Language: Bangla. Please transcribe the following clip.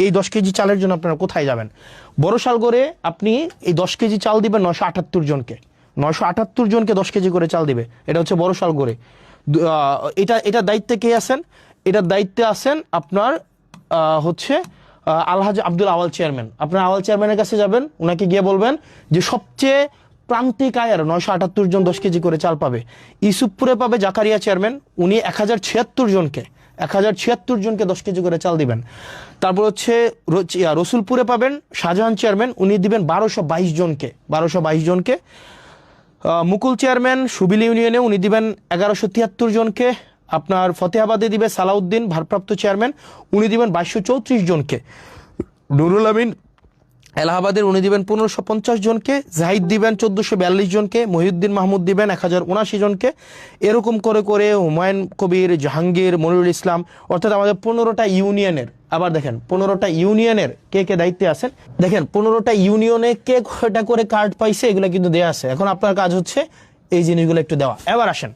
এই 10 কেজি চালের জন্য আপনারা কোথায় যাবেন? বড়শালগড়ে আপনি এই 10 কেজি চাল দিবেন 978 জনকে, 978 জনকে 10 কেজি করে চাল দিবে। এটা হচ্ছে বড়শালগড়ে। এটা দায়িত্বে কে আছেন? এটার দায়িত্বে আছেন আপনার হচ্ছে আলহাজ আব্দুল আওয়াল চেয়ারম্যান। আপনার আওয়াল চেয়ারম্যানের কাছে যাবেন, ওনাকে গিয়ে বলবেন যে সবচেয়ে প্রান্তিক আয়ের 978 জন 10 কেজি করে চাল পাবে। ইউসুফপুরে পাবে জাকারিয়া চেয়ারম্যান, উনি 1076 জনকে 10 কেজি করে চাল দিবেন। তারপর হচ্ছে রসুলপুরে পাবেন শাহজাহান চেয়ারম্যান, উনি দিবেন 1222 জনকে। মুকুল চেয়ারম্যান সুবিল ইউনিয়নে উনি দিবেন 1173 জনকে। আপনার ফতেহাবাদে দিবে সালাউদ্দিন ভারপ্রাপ্ত চেয়ারম্যান, উনি দিবেন 2234 জনকে। নুরুল আমিন এলাহাবাদের উনি দিবেন 1550 জনকে। জাহিদ দিবেন 1442 জনকে। মহিউদ্দিন মাহমুদ দিবেন 1079 জনকে। এরকম করে করে হুমায়ুন কবির, জাহাঙ্গীর, মনিরুল ইসলাম, অর্থাৎ আমাদের 15টা ইউনিয়নের, আবার দেখেন 15টা ইউনিয়নের কে কে দায়িত্বে আছেন, দেখেন 15টা ইউনিয়নে কে কয়টা করে কার্ড পাইছে এগুলো কিন্তু দেয়া আছে। এখন আপনার কাজ হচ্ছে এই জিনিসগুলো একটু দেওয়া। এবার আসেন